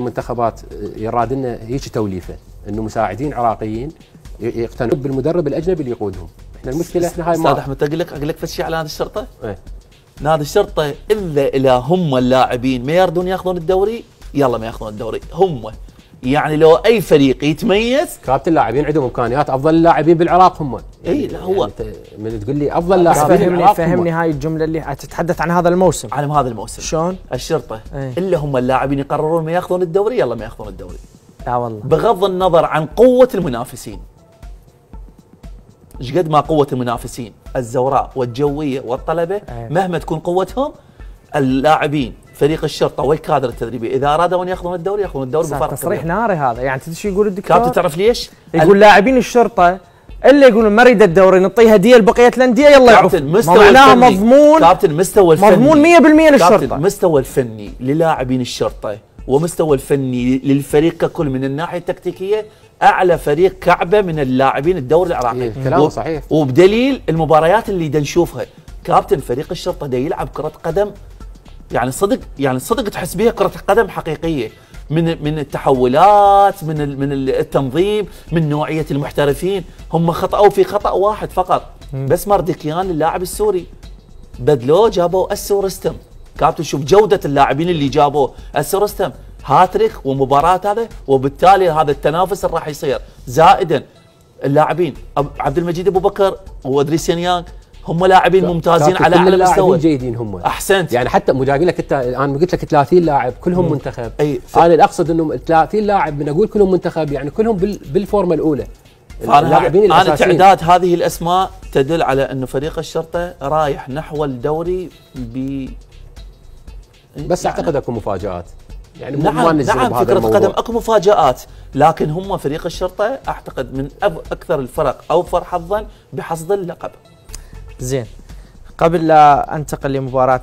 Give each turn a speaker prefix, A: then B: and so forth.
A: المنتخبات يراد لنا هيك توليفه انه مساعدين عراقيين يقتنعون بالمدرب الاجنبي اللي يقودهم. احنا المشكله احنا هاي
B: استاذ احمد اقول لك شيء على نادي الشرطه.
A: ايه؟
B: نادي الشرطه اذا هم اللاعبين ما يردون ياخذون الدوري يلا ما ياخذون الدوري هم. يعني لو اي فريق يتميز
A: كابتن اللاعبين عندهم امكانيات افضل اللاعبين بالعراق هم.
B: اي لا هو
A: يعني من تقول لي افضل لاعبين بالعراق
C: فهمني هاي الجمله اللي تتحدث عن هذا الموسم.
B: عن هذا الموسم
C: شلون؟
B: الشرطه الا هم اللاعبين يقررون ما ياخذون الدوري يلا ما ياخذون الدوري.
C: لا والله
B: بغض النظر عن قوه المنافسين. ايش قد ما قوه المنافسين الزوراء والجويه والطلبه مهما تكون قوتهم اللاعبين فريق الشرطه والكادر التدريبي اذا ارادوا ان ياخذون الدوري ياخذون الدوري بفرق
C: تصريح ناري هذا. يعني تدري شو يقول الدكتور؟
B: كابتن تعرف ليش؟
C: يقول لاعبين الشرطه اللي يقولون ما اريد الدوري نعطيه هديه لبقيه الانديه يلا يعرف. معناها مضمون.
B: كابتن مستوى الفني
C: مضمون 100% للشرطه.
B: كابتن مستوى الفني للاعبين الشرطه ومستوى الفني للفريق ككل من الناحيه التكتيكيه اعلى فريق كعبه من اللاعبين الدوري العراقي.
A: كلامه صحيح.
B: وبدليل المباريات اللي نشوفها كابتن فريق الشرطه دا يلعب كره قدم يعني صدق تحس بها كره قدم حقيقيه من التحولات من التنظيم من نوعيه المحترفين. هم خطأوا في خطأ واحد فقط بس ماردكيان اللاعب السوري بدلوه جابوا السورستم. كابتن شوف جوده اللاعبين اللي جابوه السورستم هاتريك ومباراه هذا وبالتالي هذا التنافس اللي راح يصير. زائدا اللاعبين عبد المجيد ابو بكر وادريس يانيانك هم لاعبين ممتازين على اعلى مستوى.
A: جيدين هم.
B: احسنت.
A: يعني حتى مجاقين لك انا قلت لك 30 لاعب كلهم منتخب. انا اللي اقصد انه 30 لاعب من اقول كلهم منتخب يعني كلهم بالفورمه الاولى.
B: انا تعداد هذه الاسماء تدل على انه فريق الشرطه رايح نحو الدوري
A: بس يعني اعتقد اكو مفاجات. يعني
B: نعم في كرة القدم اكو مفاجآت لكن هم فريق الشرطه اعتقد من اكثر الفرق اوفر حظا بحصد اللقب.
C: زين قبل لا انتقل لمباراة